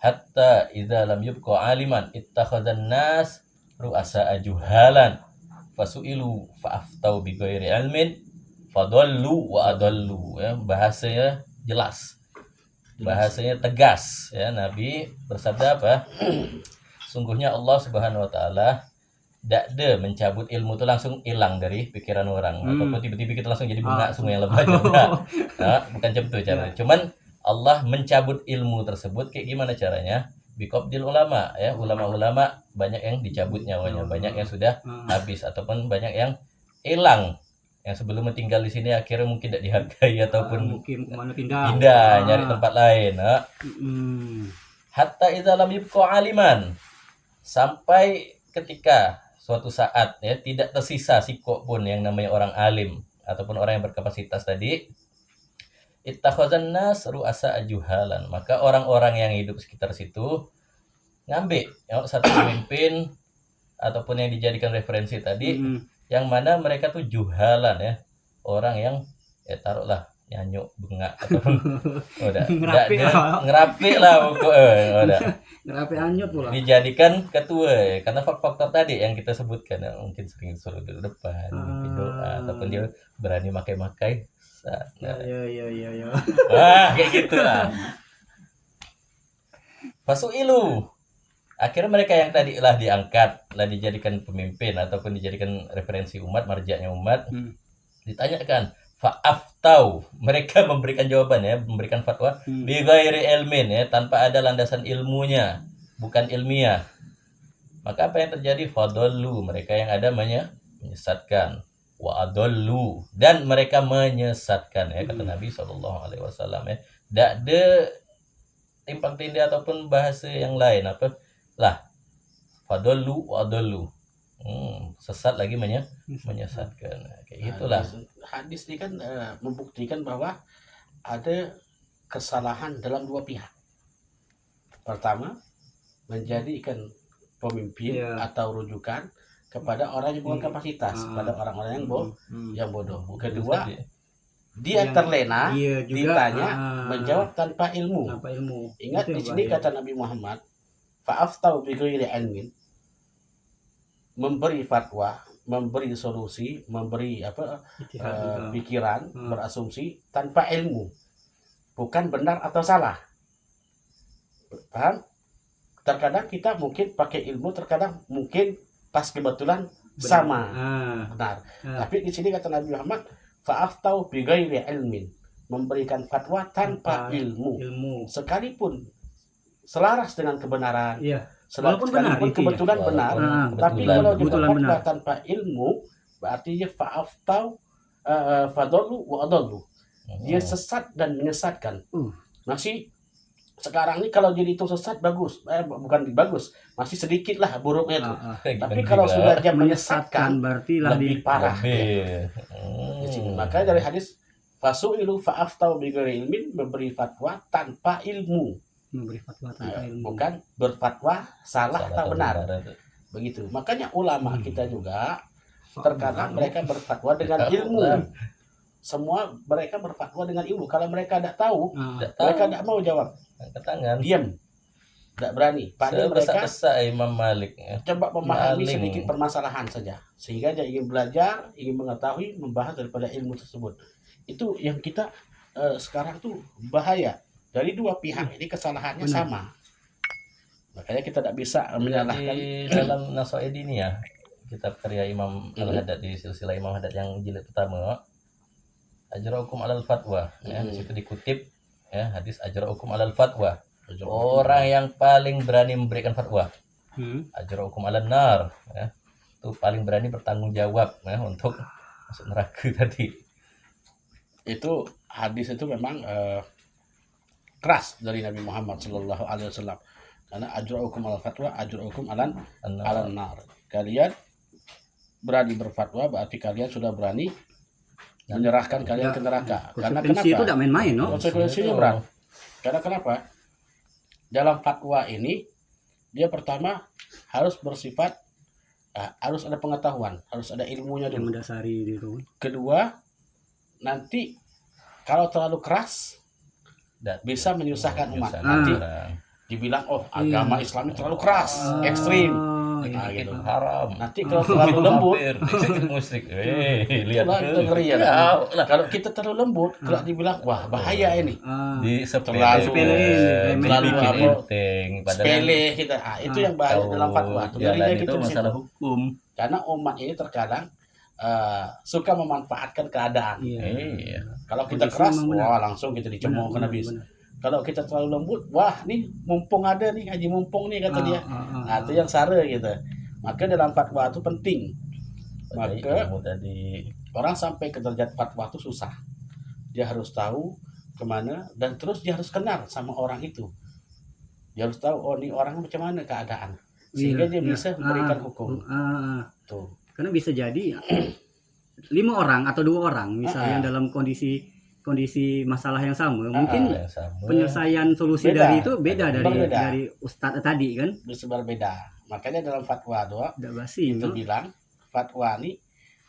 hatta idza lam yubqa aliman ittakhadzan nas ru'asa juhalan fasu'ilu fa'aftau bi ghairi ilmin fadallu wa adallu. Ya, bahasanya jelas, bahasanya tegas ya. Nabi bersabda apa? Sungguhnya Allah Subhanahu wa taala tidak ada mencabut ilmu itu langsung hilang dari pikiran orang ataupun tiba-tiba kita langsung jadi bunga sungai yang lebat. Bukan gitu caranya. Cuman Allah mencabut ilmu tersebut kayak gimana caranya? Biqabdil ulama ya, ulama-ulama banyak yang dicabut nyawanya, banyak yang sudah habis ataupun banyak yang hilang, yang sebelum tinggal di sini akhirnya mungkin tidak dihargai ataupun mungkin kemana pindah nyari tempat lain. Hatta idza lam yubqa aliman, sampai ketika suatu saat ya tidak tersisa sikok pun yang namanya orang alim ataupun orang yang berkapasitas tadi. Ittakhadzan nas ru'asa juhalan, maka orang-orang yang hidup sekitar situ ngambil ya, satu pemimpin ataupun yang dijadikan referensi tadi, yang mana mereka tuh juhalan ya, orang yang taruhlah nyanyuk bengak ataupun udah ngerapi lah udah ngerapi anyut pula dijadikan ketua ya, karena faktor tadi yang kita sebutkan ya, mungkin sering suruh duduk depan, mungkin doa ataupun dia berani makai ya. Kayak gitulah. Fasu'ilu, Akhirnya mereka yang tadi lah diangkat, lah dijadikan pemimpin ataupun dijadikan referensi umat, marjaknya umat, ditanyakan fa'aftau, mereka memberikan jawaban ya, memberikan fatwa bi ghairi ilmin ya, tanpa ada landasan ilmunya, bukan ilmiah. Maka apa yang terjadi? Fadallu, mereka yang ada menyesatkan, wa adallu, dan mereka menyesatkan ya, kata Nabi SAW ya. Tidak ada timpang tindih ataupun bahasa yang lain apa lah, fadallu wa adallu. Sesat lagi menyesatkan. Kayak gitulah. Hadis ini kan membuktikan bahwa ada kesalahan dalam dua pihak. Pertama, menjadikan pemimpin atau rujukan kepada orang yang bukan kapasitas, pada orang-orang yang bodoh. Kedua, dia terlena, ditanya, menjawab tanpa ilmu. Ingat di sini kata Nabi Muhammad, fa'aftau bi ghairi ilmin, memberi fatwa, memberi solusi, memberi pikiran, berasumsi tanpa ilmu, bukan benar atau salah. Paham? Terkadang kita mungkin pakai ilmu, terkadang mungkin pas kebetulan sama benar. Tapi di sini kata Nabi Muhammad, fa'aftau bi ghairi ilmin, memberikan fatwa tanpa ilmu. Sekalipun selaras dengan kebenaran, sekalipun kebetulan benar, tapi kalau kita fatwa tanpa ilmu, berarti dia fa'aftau fadallu wa adallu, dia sesat dan menyesatkan. Masih sekarang ini kalau jadi itu sesat bagus, bukan bagus, masih sedikit lah buruknya itu. Tapi kalau sudah dia menyesatkan, berarti lebih parah. Di sini makanya dari hadis fasu'ilu fa'aftau bi ghairi ilmin, memberi fatwa tanpa ilmu. Bukan berfatwa salah atau benar. Begitu. Makanya ulama kita juga terkadang mereka berfatwa dengan ilmu. Semua mereka berfatwa dengan ilmu. Kalau mereka tidak tahu, mereka tidak mau jawab. Diam. Tidak berani. Padahal mereka Imam Malik coba memahami sedikit permasalahan saja, sehingga dia ingin belajar, ingin mengetahui, membahas daripada ilmu tersebut. Itu yang kita sekarang tuh bahaya. Dari dua pihak ini kesalahannya sama. Makanya kita tidak bisa menyalahkan. Dalam Nasaid ini ya, kitab karya Imam Al-Haddad di silsilah Imam Haddad yang jilid pertama, ajra'ukum alal fatwa, ya, di situ dikutip ya hadis ajra'ukum alal fatwa. Orang yang paling berani memberikan fatwa. Ajra'ukum alan nar, ya. Itu paling berani bertanggung jawab ya untuk masuk neraka tadi. Itu hadis itu memang keras dari Nabi Muhammad Sallallahu Alaihi Wasallam, karena ajra'ukum alal fatwa, ajra'ukum alan nar. Kalian berani berfatwa, berarti kalian sudah berani menyerahkan kalian ke neraka. Karena kenapa? Itu tidak main-main, no? Konsekuensinya berat. Karena kenapa? Dalam fatwa ini dia pertama harus bersifat harus ada pengetahuan, harus ada ilmunya dulu. Mendasari itu. Kedua, nanti kalau terlalu keras bisa menyusahkan umat. Nanti dibilang agama Islam itu terlalu keras, ekstrim. Gitu. Haram. Nanti kalau terlalu lembut, musrik. Lihat ngeri ya. Kalau kita terlalu lembut, kalau dibilang wah bahaya ini. Terlalu sepele kita. Itu yang bahaya dalam fatwa. Jalan itu masalah hukum. Karena umat ini terkadang suka memanfaatkan keadaan. Kalau kita keras, wah langsung kita dicemooh kena habis. Kalau kita terlalu lembut, wah nih mumpung ada nih haji mumpung nih kata dia. Nah itu yang sara gitu. Maka dalam fatwa itu penting. Maka orang sampai ke derajat fatwa itu susah. Dia harus tahu kemana, dan terus dia harus kenal sama orang itu. Dia harus tahu ini orang macam mana keadaan, sehingga dia bisa memberikan hukum. Tuh. Karena bisa jadi 5 orang atau 2 orang misalnya dalam kondisi masalah yang sama, mungkin penyelesaian solusi beda. Dari itu beda dari ustadz tadi kan, bisa berbeda. Makanya dalam fatwa itu bilang fatwa ini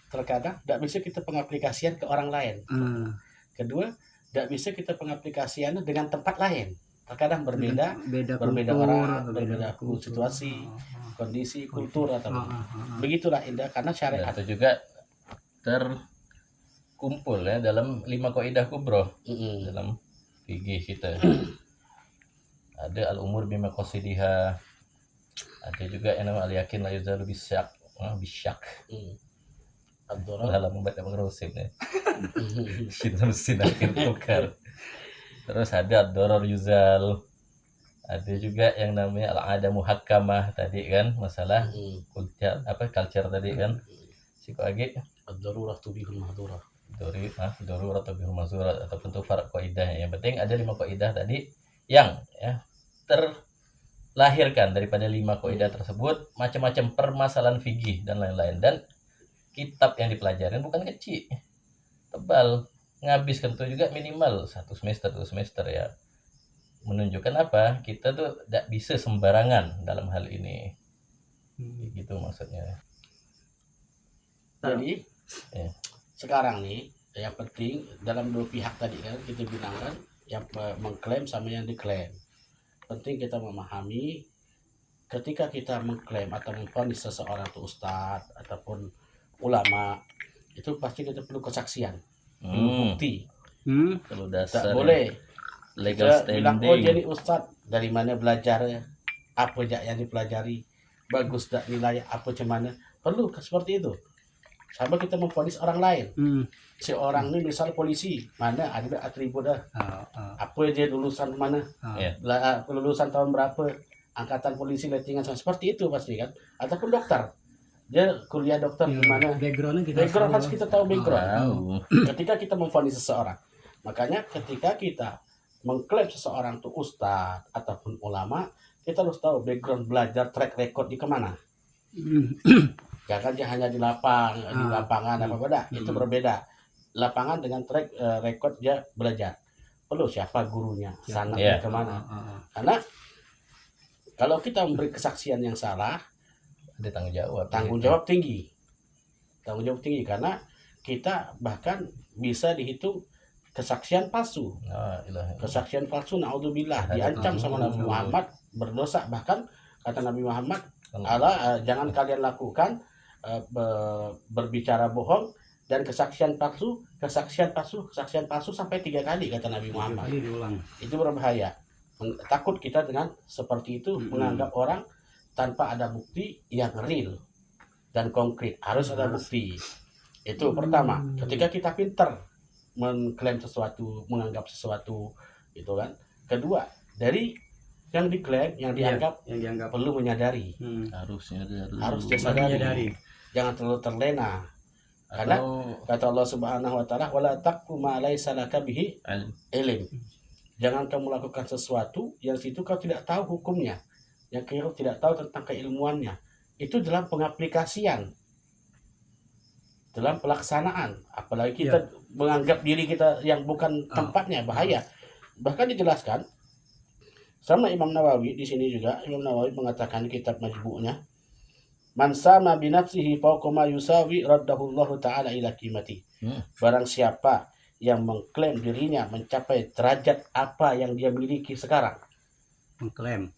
terkadang tidak bisa kita pengaplikasian ke orang lain. Kedua, tidak bisa kita pengaplikasiannya dengan tempat lain. Terkadang berbeda kultur, orang, berbeda situasi, kondisi, kultur atau begitulah indah, karena syariat itu juga kumpul ya dalam 5 kaidah kubro dalam fikih kita. Ada al-umur bimaqasidiha, Ada juga yang nama al-yakin la yuzalu bisyak. Bisyak. Ad-darar. Dalam membaca pengerusim ya. Mesin akhir tukar. Terus ada ad-darar yuzal. Ada juga yang namanya al-ada muhakkamah tadi kan, masalah culture tadi kan. Psikoagi Ad-darurah tubihul mahdurah. Darurat atau bihul mazurat ataupun tuh farak kaidah. Yang penting ada 5 kaidah tadi yang ya terlahirkan daripada 5 kaidah tersebut, macam-macam permasalahan fikih dan lain-lain. Dan kitab yang dipelajarin bukan kecil, tebal, ngabiskan tuh juga minimal 1 semester 2 semester ya. Menunjukkan apa? Kita tuh tidak bisa sembarangan dalam hal ini. Gitu maksudnya. Jadi Ya. sekarang nih yang penting dalam dua pihak tadi kan kita bilang kan, yang mengklaim sama yang diklaim. Penting kita memahami ketika kita mengklaim atau memvonis seseorang itu ustadz ataupun ulama, itu pasti kita perlu kesaksian, perlu bukti. Kalau Tak dasar boleh legal kita bilang oh standing. jadi ustadz, dari mana belajarnya, apa aja yang dipelajari, bagus tak nilai apa cemana, perlu seperti itu. Sama kita memvonis orang lain. Si orang ini misal polisi, mana ada atribut apa dia lulusan mana, lulusan tahun berapa, angkatan polisi lettingan seperti itu pasti kan. Ataupun dokter, dia kuliah dokter di mana, background harus kita tahu background. Ketika kita memvonis seseorang, makanya ketika kita mengklaim seseorang itu ustadz ataupun ulama, kita harus tahu background belajar, track record di kemana. Jangan dia hanya di lapangan apa beda, itu berbeda. Lapangan dengan track record dia belajar. Perlu siapa gurunya, sanadnya kemana. Karena kalau kita memberi kesaksian yang salah, Ada tanggung jawab tinggi. Tanggung jawab tinggi karena kita bahkan bisa dihitung kesaksian palsu. Kesaksian palsu naudzubillah diancam sama Nabi Muhammad berdosa. Bahkan kata Nabi Muhammad, Allah jangan kalian lakukan berbicara bohong dan kesaksian palsu sampai 3 kali kata Nabi Muhammad. Itu berbahaya. Takut kita dengan seperti itu, menganggap orang tanpa ada bukti yang real dan konkret. Harus ada bukti. Itu pertama. Ketika kita pintar mengklaim sesuatu, menganggap sesuatu, itu kan. Kedua, dari yang diklaim, yang dianggap perlu menyadari. Harus disadari. Jangan terlalu terlena. Karena kata Allah Subhanahu wa taala, wala taqfu ma laysa laka bihi ilm. Jangan kamu lakukan sesuatu yang situ kau tidak tahu hukumnya, yang kau tidak tahu tentang keilmuannya. Itu dalam pengaplikasian, dalam pelaksanaan. Apalagi kita menganggap diri kita yang bukan tempatnya, bahaya. Bahkan dijelaskan sama Imam Nawawi di sini juga. Imam Nawawi mengatakan di kitab Majmu'nya, man sama bi nafsihi fawqa ma yusawi raddahu Allah taala ila qimati. Barang siapa yang mengklaim dirinya mencapai derajat apa yang dia miliki sekarang,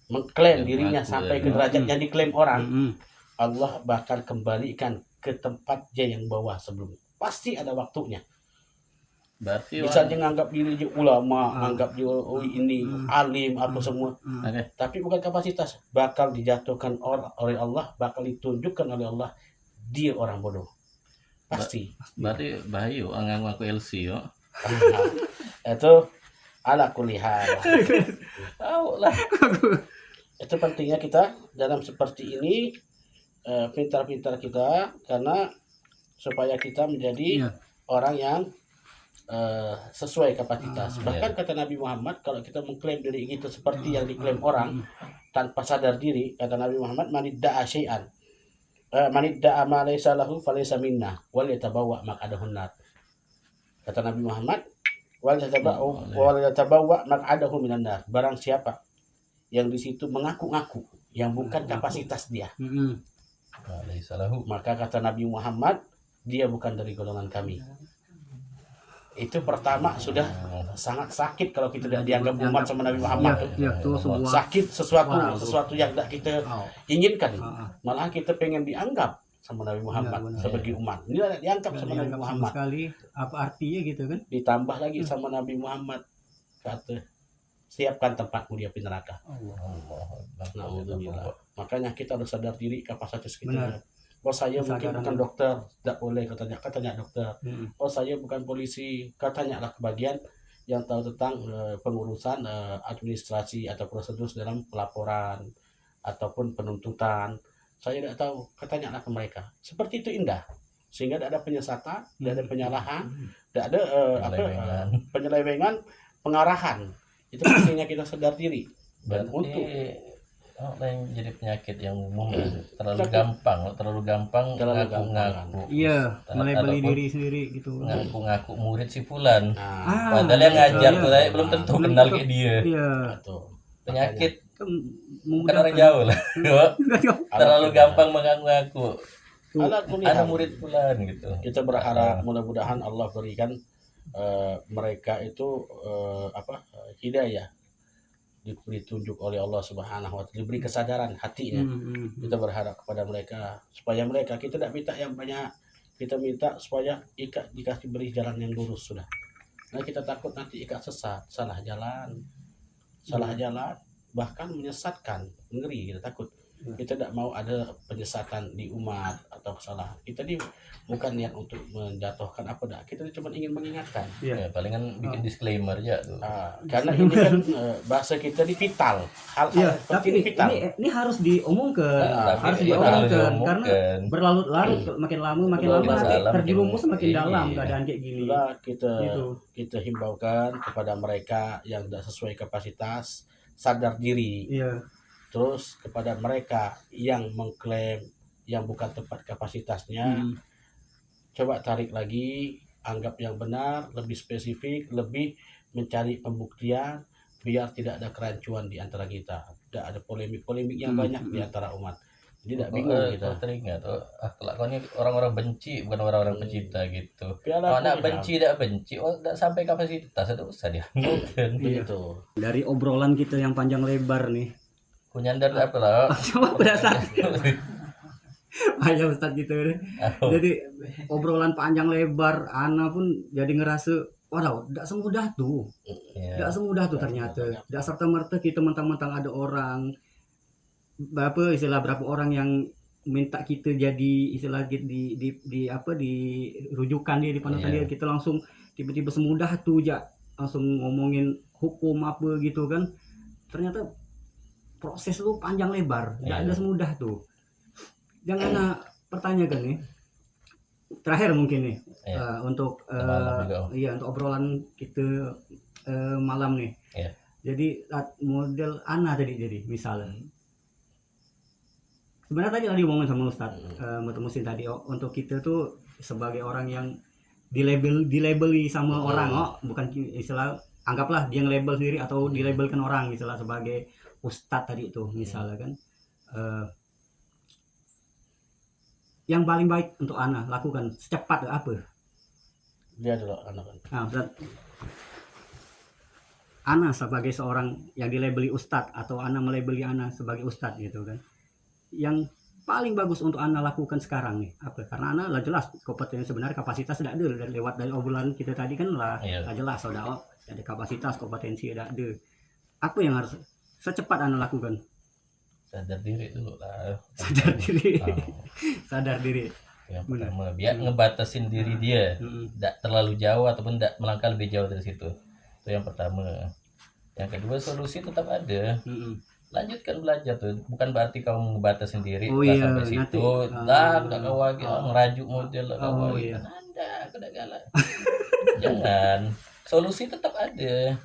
mengklaim dirinya sampai ke derajat yang diklaim orang, Allah bakal kembalikan ke tempat dia yang bawah sebelumnya. Pasti ada waktunya. Berarti Misalnya nganggap diri dia ulama, nganggap dia ini alim apa semua, tapi bukan kapasitas, bakal dijatuhkan oleh Allah, bakal ditunjukkan oleh Allah dia orang bodoh. Pasti. Berarti bahaya angang aku LC yo. Itu ala kulihal. Tahu lah. Itu pentingnya kita dalam seperti ini, pintar-pintar kita, karena supaya kita menjadi orang yang sesuai kapasitas. Bahkan kata Nabi Muhammad, kalau kita mengklaim diri kita seperti yang diklaim orang tanpa sadar diri, kata Nabi Muhammad, manidda'a syai'an manidda'a ma laysa lahu falaysa minna wal yatabawwa maq'adahu nar. Kata Nabi Muhammad, wal yatabawwa maq'adahu minan nar. Barang siapa yang di situ mengaku-ngaku yang bukan kapasitas dia, maka kata Nabi Muhammad, dia bukan dari golongan kami. Itu pertama sudah sangat sakit kalau kita tidak dianggap umat sama Nabi Muhammad. Sakit sesuatu yang tidak kita inginkan. Malah kita pengen dianggap sama Nabi Muhammad sebagai umat. Ini tidak dianggap sama Nabi Muhammad. Sekali apa artinya gitu kan? Ditambah lagi sama Nabi Muhammad, kata siapkan tempatmu di api neraka. Allah. Alhamdulillah. Makanya kita harus sadar diri kapasitas kita. Benar. Oh saya mungkin Kesadaran bukan dulu. dokter, tidak boleh katanya dokter. Oh saya bukan polisi, katanya lah kebagian yang tahu tentang pengurusan administrasi atau prosedur dalam pelaporan ataupun penuntutan. Saya tidak tahu, katanya lah ke mereka. Seperti itu indah, sehingga tidak ada penyesatan, tidak ada penyalahan, tidak ada penyelewengan, pengarahan. Itu pentingnya kita sadar diri. Dan Berarti untuk yang jadi penyakit yang umum terlalu gampang ngaku-ngaku. Iya, melebeli ataupun diri sendiri gitu. ngaku-ngaku murid si fulan. nah, Padahal yang ngajar iya. tuh saya belum tentu Belum kenal tentu. kayak dia. Iya. betul. Penyakit Kan bukan orang jauh lah. Terlalu gampang mengaku-ngaku. Ala Ada murid fulan gitu. Kita berharap mudah-mudahan Allah berikan mereka itu hidayah, diberi tunjuk oleh Allah Subhanahu wa taala, diberi kesadaran hatinya. Kita berharap kepada mereka supaya mereka, kita tidak minta yang banyak, kita minta supaya dikasih beri jalan yang lurus sudah. Nah kita takut nanti ikat sesat, salah jalan, bahkan menyesatkan, ngeri, kita takut. Kita tidak mau ada penyesatan di umat atau kesalahan. Kita bukan niat untuk menjatuhkan apa dah. Kita cuma ingin mengingatkan. Ya, palingan bikin disclaimer aja tuh. Karena ini kan bahasa kita di vital. Hal-hal seperti tapi ini vital. ini harus diomongkan, harus Tapi diomongkan harus karena berlarut-larut makin lama nanti Masalah terjerumus makin iya. dalam keadaan kayak gini. Itulah Gitu. kita himbaukan kepada mereka yang tidak sesuai kapasitas, sadar diri. Iya. Terus kepada mereka yang mengklaim yang bukan tempat kapasitasnya, coba tarik lagi, anggap yang benar, lebih spesifik, lebih mencari pembuktian, biar tidak ada kerancuan di antara kita, tidak ada polemik-polemik yang banyak di antara umat. Jadi tidak bingung kita. Teringat kelakuannya orang-orang benci, bukan orang-orang pecinta gitu. Piala Anak Kuliah. benci tidak benci, tidak sampai kapasitas itu usah diambilkan. Begitu. Dari obrolan kita yang panjang lebar nih, Kunyandar apa lah? coba pada saat aja Ustadz gitu deh. Jadi obrolan panjang lebar, Ana pun jadi ngerasa, waduh, tidak semudah tuh, tidak semudah tuh ternyata. Tidak serta merta kita mentang-mentang ada orang, berapa orang yang minta kita jadi istilah di rujukan dia di panutan dia, kita langsung tiba-tiba semudah tuh langsung ngomongin hukum apa gitu kan. Ternyata proses lu panjang lebar, tidak ada semudah tuh. Yang Ana pertanyakan nih, terakhir mungkin nih, untuk untuk obrolan kita malam nih. Jadi model Ana tadi, jadi misalnya sebenarnya tadi ngomongin sama Ustadz Musin tadi, untuk kita tuh sebagai orang yang dilabeli sama orang, bukan istilah, anggaplah dia nge-label sendiri atau dilabelkan orang istilah sebagai Ustadz tadi itu misalnya kan, yang paling baik untuk Ana lakukan secepat apa? Dia adalah anak. Ana sebagai seorang yang dilabeli Ustadz atau Ana melabeli Ana sebagai Ustadz gitu kan, yang paling bagus untuk Ana lakukan sekarang nih apa? Karena Ana lah jelas kompetensi, sebenarnya kapasitas tidak ada, lewat dari obrolan kita tadi kan lah jelas saudara ada kapasitas, kompetensi tidak ada. Apa yang harus secepat Ana lakukan? Sadar diri dulu lah. Sadar diri. Yang pertama, biar ngebatasin diri dia, tidak terlalu jauh ataupun tidak melangkah lebih jauh dari situ. Itu yang pertama. Yang kedua, solusi tetap ada. Lanjutkan belajar tuh, bukan berarti kamu ngebatasin diri sampai situ. Nggak kau lagi ngerajuk model kau lagi. Anda kena galak. Jangan. Solusi tetap ada.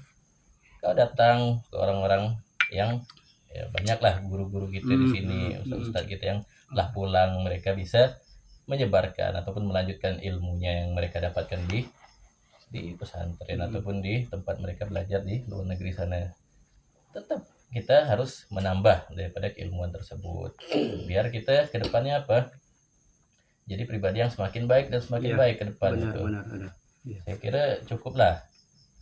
Kau datang ke orang-orang yang banyaklah guru-guru kita di sini, ustaz kita yang lah pulang, mereka bisa menyebarkan ataupun melanjutkan ilmunya yang mereka dapatkan di pesantren ataupun di tempat mereka belajar di luar negeri sana. Tetap kita harus menambah daripada keilmuan tersebut biar kita ke depannya jadi pribadi yang semakin baik dan semakin baik ke depan. Benar. Saya kira cukuplah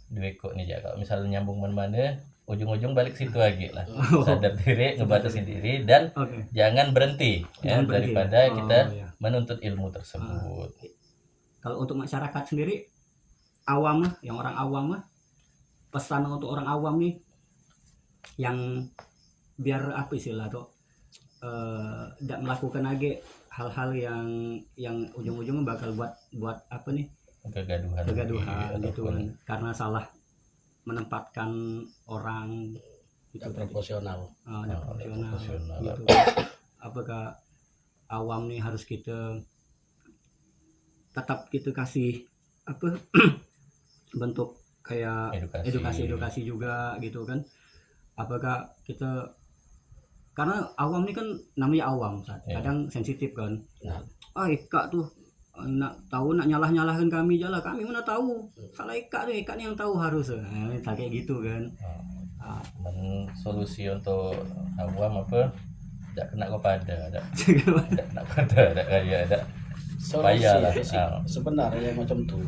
Dwiko nih ya, kalau misalnya nyambung mana ujung-ujung balik situ lagi lah. Sadar diri, ngebatasin diri, dan jangan berhenti daripada kita menuntut ilmu tersebut. Kalau untuk masyarakat sendiri, awam, yang orang awam, pesan untuk orang awam nih yang biar apa istilah tuh tidak melakukan lagi hal-hal yang ujung-ujungnya bakal buat apa nih kegaduhan gitu kan, karena salah menempatkan orang tidak proporsional. Proporsional gitu. Apakah awam nih harus kita tetap kita kasih apa bentuk kayak edukasi juga gitu kan, apakah kita, karena awam ini kan namanya awam, kadang sensitif kan. Ika tuh nak nyalah-nyalahkan kami jalan, kami mana tahu, salah Ika tuh, Ika yang tahu harus kayak gitu kan. Solusi untuk awam apa, tidak kena kepada ada kena kepada ada kayak ada solusi itu sih sebenarnya macam tuh,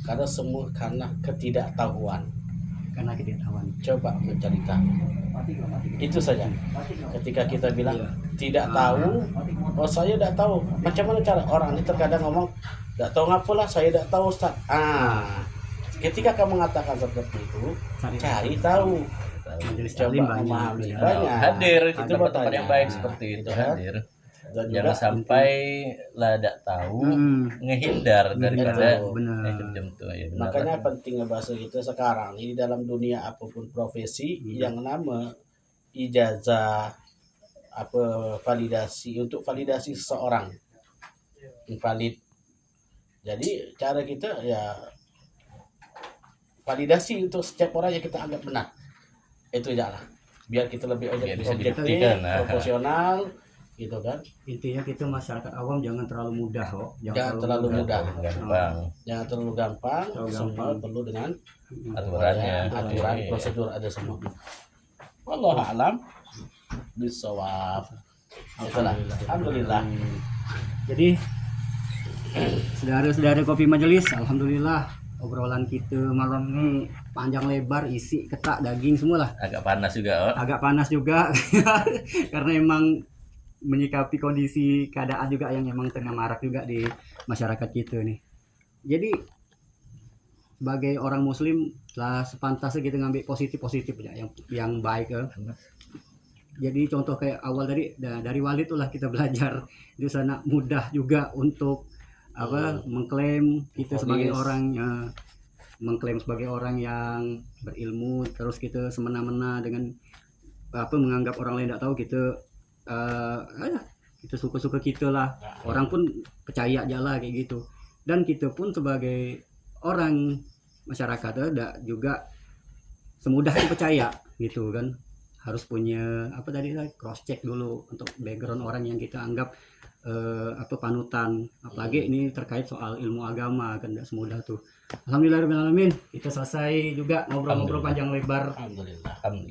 karena semua karena ketidaktahuan. Coba mencari tahu, itu saja. Ketika kita bilang tidak tahu, oh saya tidak tahu, macam mana cara orang ini terkadang ngomong tidak tahu ngapalah, saya tidak tahu Ustaz. Ketika kamu mengatakan seperti itu, cari tahu, coba memahami, banyak hadir itu tempat yang baik seperti itu, hadir. Dan jangan sampai lah tidak tahu ngehindar daripada macam itu ya. Makanya pentingnya bahasa kita sekarang ini dalam dunia apapun profesi yang nama ijazah apa validasi, untuk validasi seseorang invalid. Jadi cara kita ya validasi untuk setiap orang yang kita anggap benar. Itu aja lah. Biar kita lebih objektif, proporsional gitu kan. Intinya kita masyarakat awam jangan terlalu mudah kok. Jangan terlalu mudah. Jangan terlalu gampang. Semua perlu dengan aturan, prosedur ada semua. Wallahu a'lam bishawab. Alhamdulillah. Jadi saudara-saudara Kopi Majelis, alhamdulillah obrolan kita malam ini panjang lebar, isi ketak daging semua lah. Agak panas juga karena emang menyikapi kondisi keadaan juga yang emang tengah marak juga di masyarakat kita nih. Jadi sebagai orang muslim lah sepantasnya kita ngambil positif ya, yang baik ya. Jadi contoh kayak awal dari Walid itulah kita belajar di sana, mudah juga untuk mengklaim kita sebagai orang mengklaim sebagai orang yang berilmu, terus kita semena-mena dengan menganggap orang lain tidak tahu, kita suka-suka kita lah, orang pun percaya aja lah kayak gitu. Dan kita pun sebagai orang masyarakat juga semudah percaya gitu kan, harus punya cross check dulu untuk background orang yang kita anggap panutan, apalagi ini terkait soal ilmu agama kan, tidak semudah tuh. Alhamdulillahirrahmanirrahim, kita selesai juga ngobrol-ngobrol panjang lebar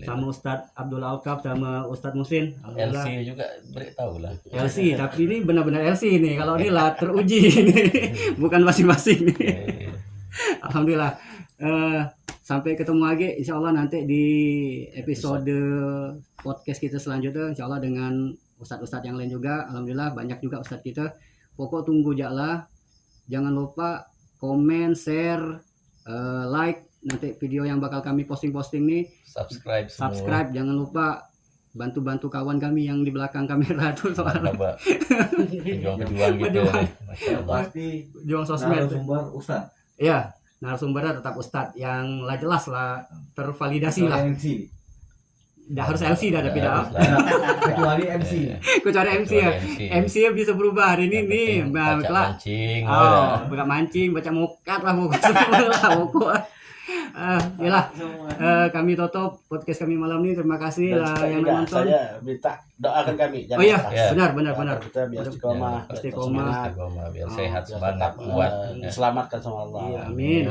sama Ustadz Abdul Alkaf sama Ustadz Musin. LC juga beritahu lah. LC, tapi ini benar-benar LC nih, kalau ini lah teruji nih, bukan masing-masing nih. Alhamdulillah. Sampai ketemu lagi insyaallah nanti di episode podcast kita selanjutnya, insyaallah dengan ustadz-ustadz yang lain juga. Alhamdulillah banyak juga ustadz kita. Pokok tunggu lah, jangan lupa komen, share, like nanti video yang bakal kami posting nih. Subscribe, jangan lupa bantu kawan kami yang di belakang kamera tuh soalnya. Berjuang gitu. Pasti juang sosmed. Narasumber ustadz. Iya, narasumbernya tetap ustadz yang lah jelas lah tervalidasi lah. Dah harus MC dah, tapi dah kecuali MC. Ya. MC bisa berubah hari ini nih. Baca mancing, baca mokat lah pokok. Yalah, kami tutup podcast kami malam ini. Terima kasih lah yang menonton. Saya minta doakan kami. Oh iya, benar. Kita biar istiqomah, biar sehat, semangat, kuat, diselamatkan sama Allah. Iya, amin.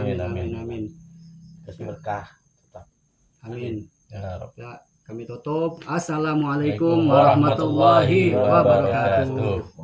Kasih berkah. Amin. Ya. Kami tutup. Assalamualaikum warahmatullahi wabarakatuh.